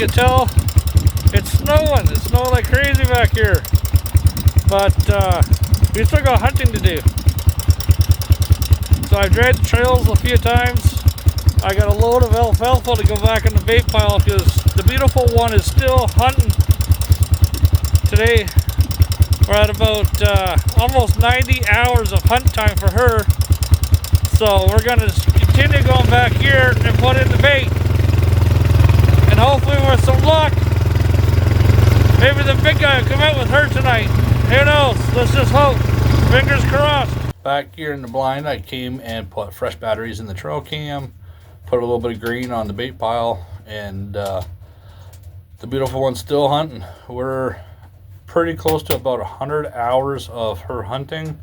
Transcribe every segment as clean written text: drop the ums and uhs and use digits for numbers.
can tell, it's snowing. It's snowing like crazy back here. But we still got hunting to do. So I've dragged the trails a few times. I got a load of alfalfa to go back in the bait pile because the beautiful one is still hunting. Today we're at about almost 90 hours of hunt time for her. So we're going to continue going back here and put in the bait. And hopefully with some luck, maybe the big guy will come out with her tonight. Who knows? Let's just hope. Fingers crossed. Back here in the blind, I came and put fresh batteries in the trail cam, put a little bit of green on the bait pile, and the beautiful one's still hunting. We're pretty close to about 100 hours of her hunting,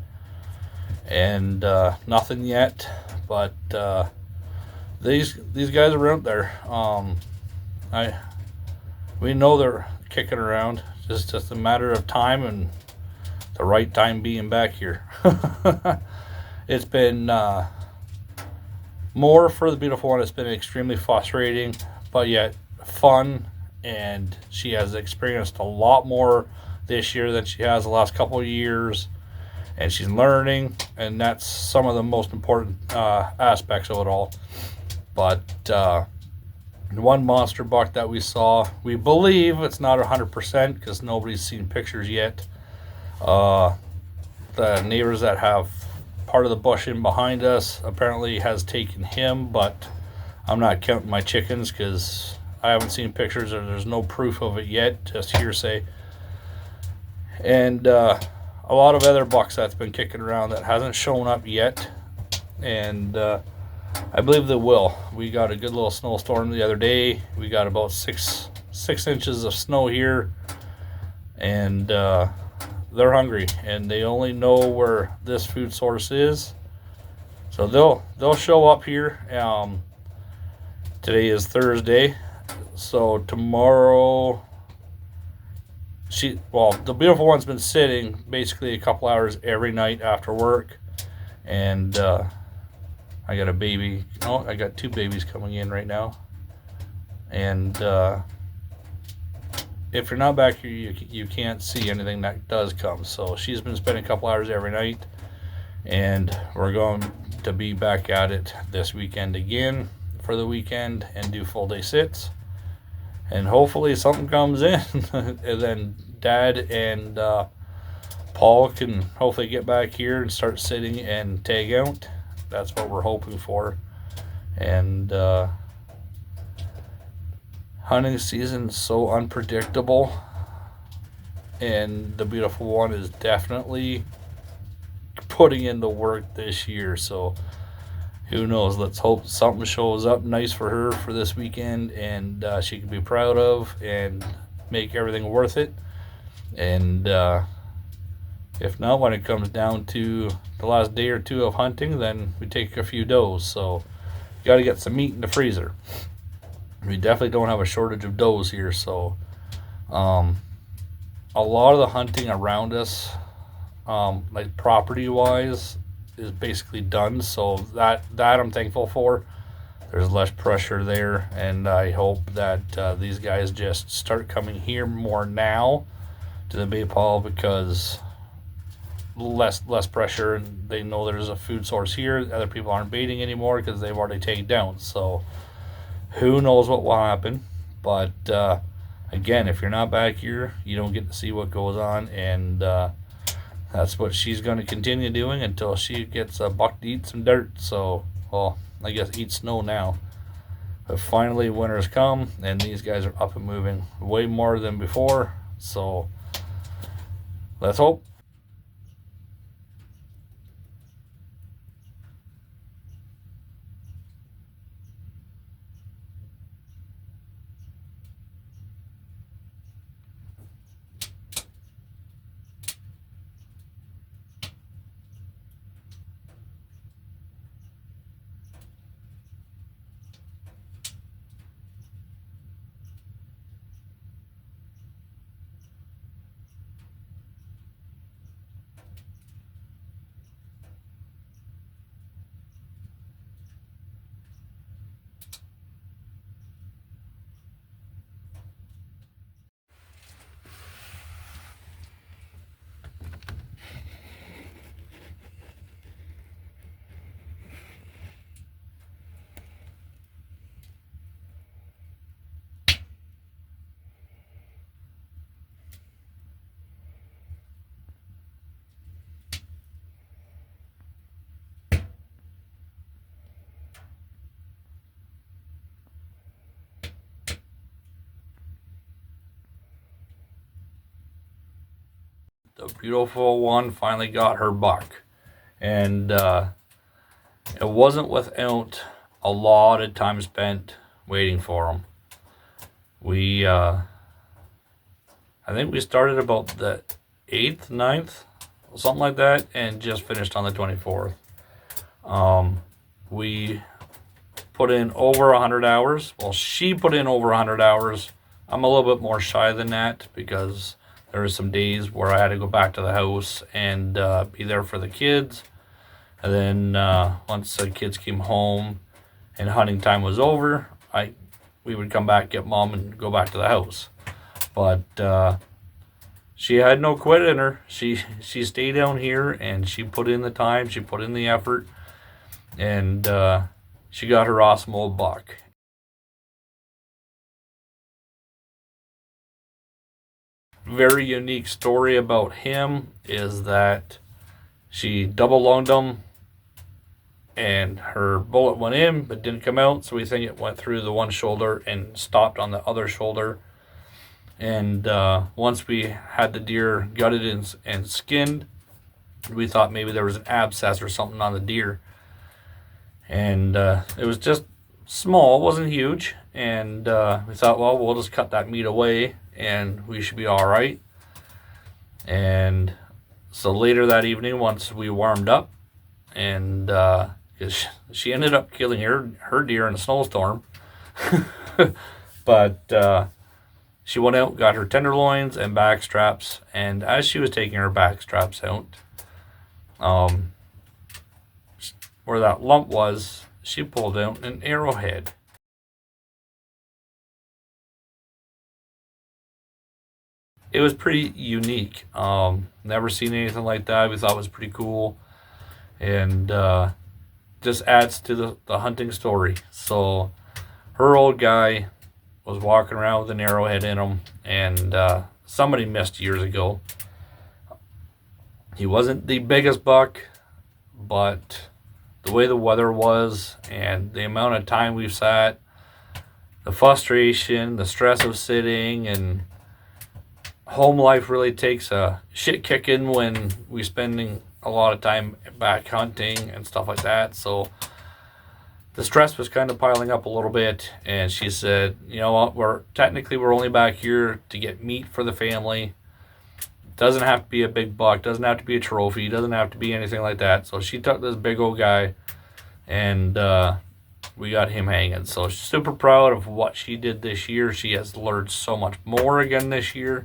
and nothing yet, but these guys are out there. We know they're kicking around. It's just a matter of time and the right time being back here. It's been more for the beautiful one. It's been extremely frustrating, but yet fun, and she has experienced a lot more this year than she has the last couple of years, and she's learning, and that's some of the most important aspects of it all. But one monster buck that we saw, we believe it's not 100% because nobody's seen pictures yet. The neighbors that have part of the bush in behind us apparently has taken him, but I'm not counting my chickens because I haven't seen pictures or there's no proof of it yet, just hearsay. And a lot of other bucks that's been kicking around that hasn't shown up yet, and I believe they will. We got a good little snowstorm the other day. We got about six inches of snow here, and they're hungry, and they only know where this food source is. So they'll show up here. Today is Thursday, so tomorrow the beautiful one's been sitting basically a couple hours every night after work, and I got a baby. Oh, I got two babies coming in right now, and if you're not back here, you can't see anything that does come. So she's been spending a couple hours every night, and we're going to be back at it this weekend again for the weekend and do full day sits, and hopefully something comes in and then Dad and Paul can hopefully get back here and start sitting and tag out. That's what we're hoping for. And hunting season is so unpredictable, and the beautiful one is definitely putting in the work this year. So who knows? Let's hope something shows up nice for her for this weekend, and she can be proud of and make everything worth it. And if not, when it comes down to the last day or two of hunting, then we take a few does. So you got to get some meat in the freezer. We definitely don't have a shortage of does here. So a lot of the hunting around us, like property wise, is basically done. So that I'm thankful for. There's less pressure there, and I hope that these guys just start coming here more now to the bait pile, because less pressure, and they know there's a food source here. Other people aren't baiting anymore because they've already taken down. So who knows what will happen. But again, if you're not back here, you don't get to see what goes on, and that's what she's going to continue doing until she gets a buck to eat some dirt. So, well, I guess eat snow now. But finally winter's come, and these guys are up and moving way more than before. So let's hope. the beautiful one finally got her buck. And it wasn't without a lot of time spent waiting for him. I think we started about the 8th, 9th, something like that, and just finished on the 24th. We put in over 100 hours. Well, she put in over 100 hours. I'm a little bit more shy than that because there were some days where I had to go back to the house and be there for the kids. And then once the kids came home and hunting time was over, we would come back, get mom, and go back to the house. But she had no quit in her. She stayed down here and she put in the time, she put in the effort, and she got her awesome old buck. Very unique story about him is that she double lunged him and her bullet went in but didn't come out, so we think it went through the one shoulder and stopped on the other shoulder. And once we had the deer gutted and skinned, we thought maybe there was an abscess or something on the deer. And it was just small, it wasn't huge. And we thought, well, we'll just cut that meat away and we should be all right. And so later that evening, once we warmed up, and she ended up killing her deer in a snowstorm. But she went out, got her tenderloins and back straps, and as she was taking her back straps out, where that lump was, she pulled out an arrowhead. It was pretty unique. Never seen anything like that. We thought it was pretty cool, and just adds to the hunting story. So her old guy was walking around with an arrowhead in him, and somebody missed years ago. He wasn't the biggest buck, but the way the weather was and the amount of time we've sat, the frustration, the stress of sitting, and home life really takes a shit kicking when we spending a lot of time back hunting and stuff like that. So the stress was kind of piling up a little bit, and she said, you know what, we're only back here to get meat for the family. Doesn't have to be a big buck, doesn't have to be a trophy, doesn't have to be anything like that. So she took this big old guy, and we got him hanging. So she's super proud of what she did this year. She has learned so much more again this year.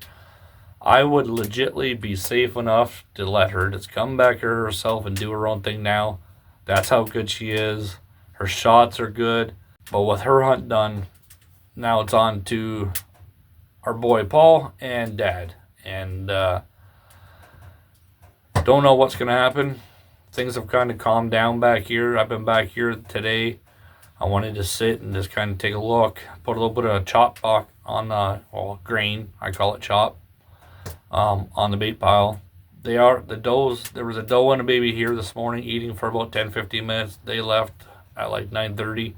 I would legitly be safe enough to let her just come back here herself and do her own thing now. That's how good she is. Her shots are good. But with her hunt done, now it's on to our boy Paul and Dad. And don't know what's going to happen. Things have kind of calmed down back here. I've been back here today. I wanted to sit and just kind of take a look. Put a little bit of chop block on the grain. I call it chop. On the bait pile. The does. There was a doe and a baby here this morning eating for about 10-15 minutes. They left at like 9:30,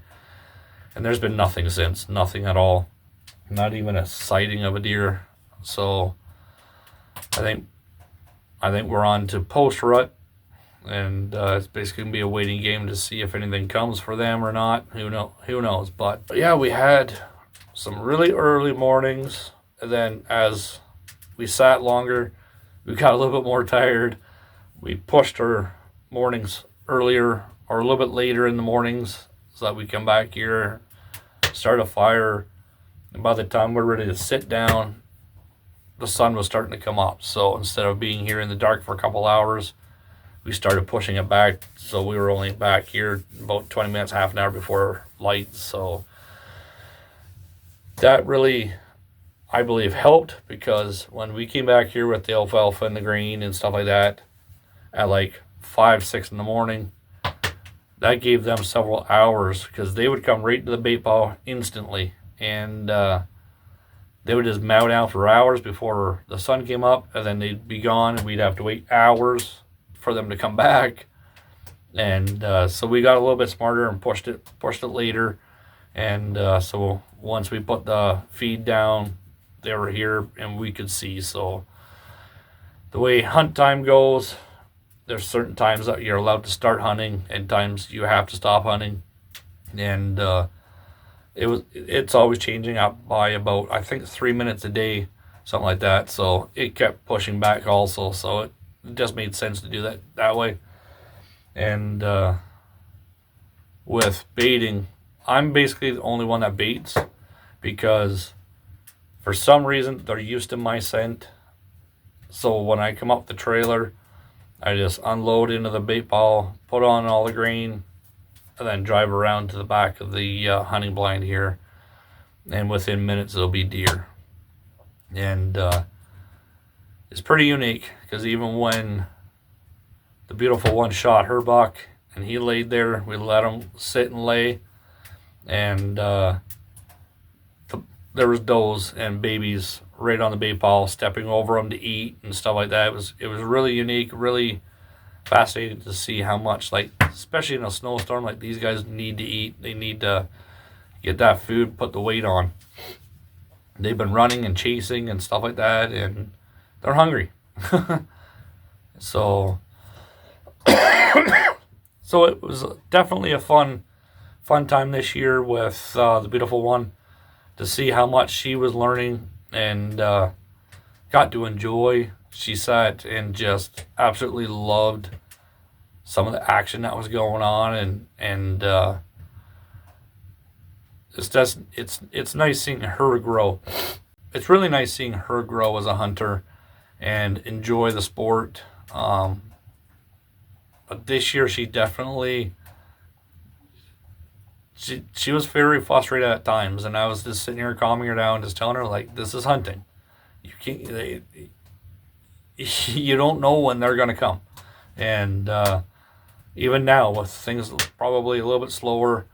and there's been nothing since. Nothing at all. Not even a sighting of a deer. So I think we're on to post rut, and it's basically gonna be a waiting game to see if anything comes for them or not. Who knows? But yeah, we had some really early mornings, and then as we sat longer, we got a little bit more tired. We pushed our mornings earlier or a little bit later in the mornings so that we come back here, start a fire, and by the time we're ready to sit down, the sun was starting to come up. So instead of being here in the dark for a couple hours, we started pushing it back. So we were only back here about 20 minutes, half an hour before light. So that really, I believe, helped, because when we came back here with the alfalfa and the grain and stuff like that at like 5-6 in the morning, that gave them several hours, because they would come right to the bait pile instantly, and they would just mow down for hours before the sun came up, and then they'd be gone, and we'd have to wait hours for them to come back. And so we got a little bit smarter and pushed it later. And so once we put the feed down, they were here and we could see. So the way hunt time goes, there's certain times that you're allowed to start hunting and times you have to stop hunting. And it's always changing up by about, I think, 3 minutes a day, something like that. So it kept pushing back also. So it just made sense to do that way. And with baiting, I'm basically the only one that baits because for some reason they're used to my scent. So when I come up the trailer, I just unload into the bait ball, put on all the grain, and then drive around to the back of the hunting blind here. And within minutes, it'll be deer. And it's pretty unique because even when the beautiful one shot her buck and he laid there, we let him sit and lay. And there was does and babies right on the bait ball, stepping over them to eat and stuff like that. It was really unique, really fascinating to see how much, like, especially in a snowstorm, like, these guys need to eat. They need to get that food, put the weight on. They've been running and chasing and stuff like that, and they're hungry. So it was definitely a fun time this year with the beautiful one, to see how much she was learning and got to enjoy. She sat and just absolutely loved some of the action that was going on, and it's nice seeing her grow. It's really nice seeing her grow as a hunter and enjoy the sport. But this year she definitely she was very frustrated at times, and I was just sitting here calming her down, just telling her, like, this is hunting. You can't. You don't know when they're going to come. And even now, with things probably a little bit slower,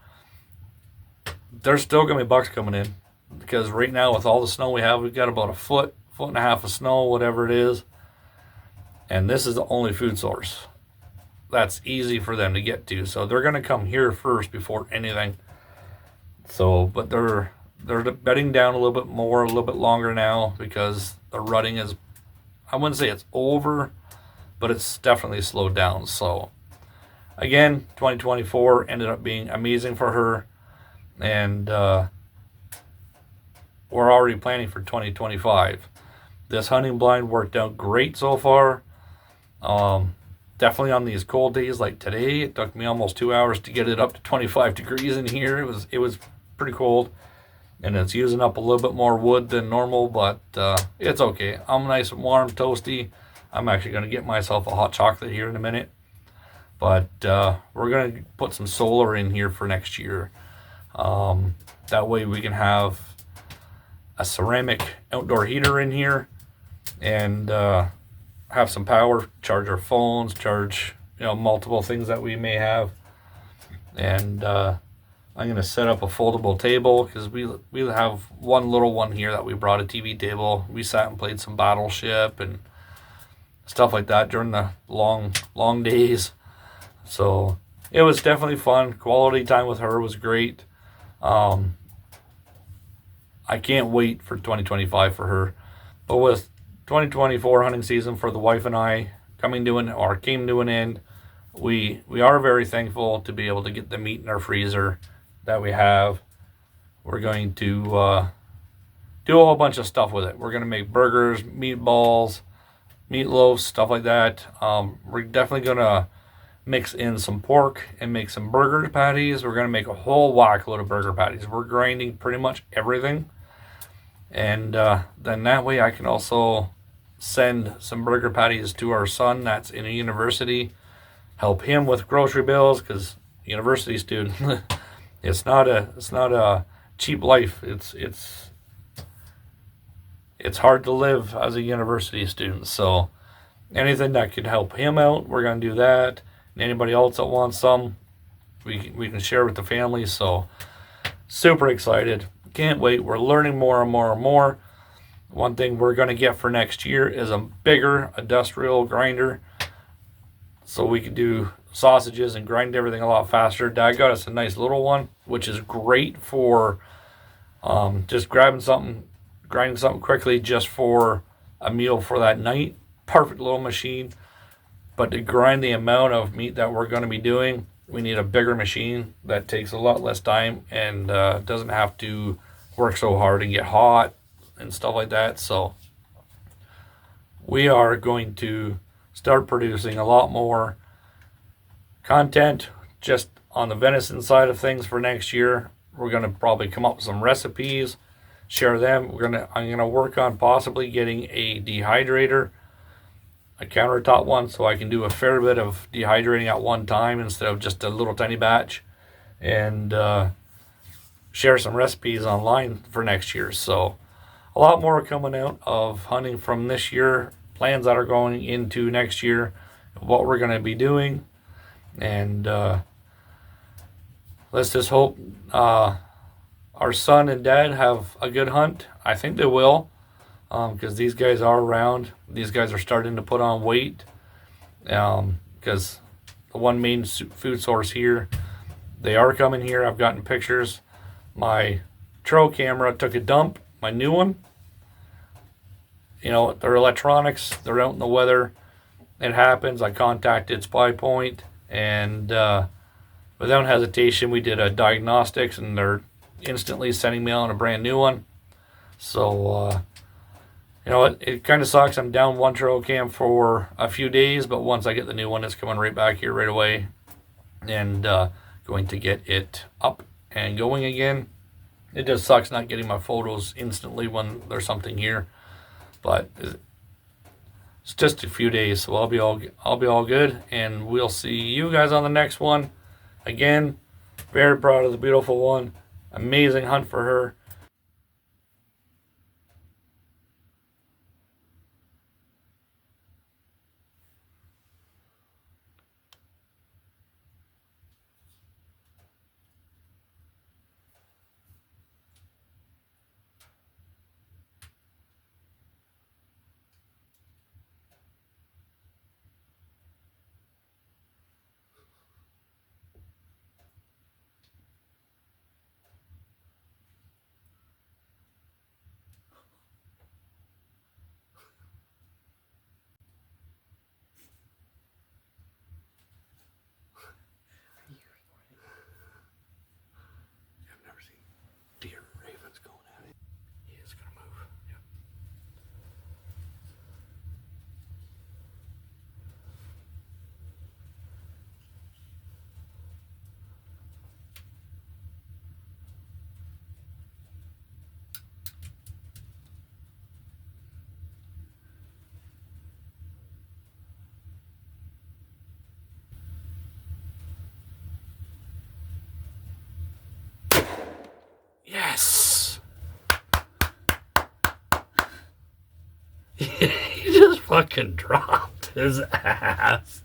there's still going to be bucks coming in. Because right now, with all the snow we have, we've got about a foot and a half of snow, whatever it is. And this is the only food source that's easy for them to get to. So they're going to come here first before anything. So, but they're bedding down a little bit more, a little bit longer now, because the rutting is, I wouldn't say it's over, but it's definitely slowed down. So again, 2024 ended up being amazing for her, and we're already planning for 2025. This hunting blind worked out great so far. Definitely on these cold days like today, it took me almost 2 hours to get it up to 25 degrees in here. It was pretty cold. And it's using up a little bit more wood than normal, but it's okay. I'm nice and warm, toasty. I'm actually going to get myself a hot chocolate here in a minute. But we're going to put some solar in here for next year. That way we can have a ceramic outdoor heater in here and have some power, charge our phones, charge multiple things that we may have. And I'm going to set up a foldable table because we have one little one here that we brought, a TV table. We sat and played some Battleship and stuff like that during the long days. So it was definitely fun. Quality time with her was great. I can't wait for 2025 for her. But with 2024 hunting season for the wife and I came to an end, we are very thankful to be able to get the meat in our freezer that we have. We're going to do a whole bunch of stuff with it. We're going to make burgers, meatballs, meatloaves, stuff like that. We're definitely going to mix in some pork and make some burger patties. We're going to make a whole whack load of burger patties. We're grinding pretty much everything. And then that way I can also send some burger patties to our son that's in a university, help him with grocery bills, because university student, it's not a cheap life. It's hard to live as a university student. So anything that could help him out, we're going to do that. And anybody else that wants some, we can share with the family. So super excited. Can't wait. We're learning more and more and more. One thing we're going to get for next year is a bigger industrial grinder, so we can do sausages and grind everything a lot faster. Dad got us a nice little one, which is great for just grinding something quickly just for a meal for that night. perfect little machine. But to grind the amount of meat that we're going to be doing, we need a bigger machine that takes a lot less time and doesn't have to work so hard and get hot and stuff like that. So we are going to start producing a lot more content just on the venison side of things for next year. We're going to probably come up with some recipes, share them. I'm going to work on possibly getting a dehydrator, a countertop one, so I can do a fair bit of dehydrating at one time instead of just a little tiny batch, and share some recipes online for next year. So a lot more coming out of hunting from this year, plans that are going into next year, what we're going to be doing, and let's just hope our son and dad have a good hunt. I think they will, because these guys are around. These guys are starting to put on weight, because the one main food source here, they are coming here. I've gotten pictures. My trail camera took a dump, my new one. You know, they're electronics, they're out in the weather. It happens. I contacted Spy Point, and without hesitation, we did a diagnostics, and they're instantly sending me on a brand new one. So, you know, it kind of sucks. I'm down one trail cam for a few days, but once I get the new one, it's coming right back here right away, and going to get it up and going again. It just sucks not getting my photos instantly when there's something here, but it's just a few days, so I'll be all good, and we'll see you guys on the next one. Again, very proud of the beautiful one. Amazing hunt for her. I've never seen deer ravens going at it. He is gonna move. Yep. Yes! He just fucking dropped his ass.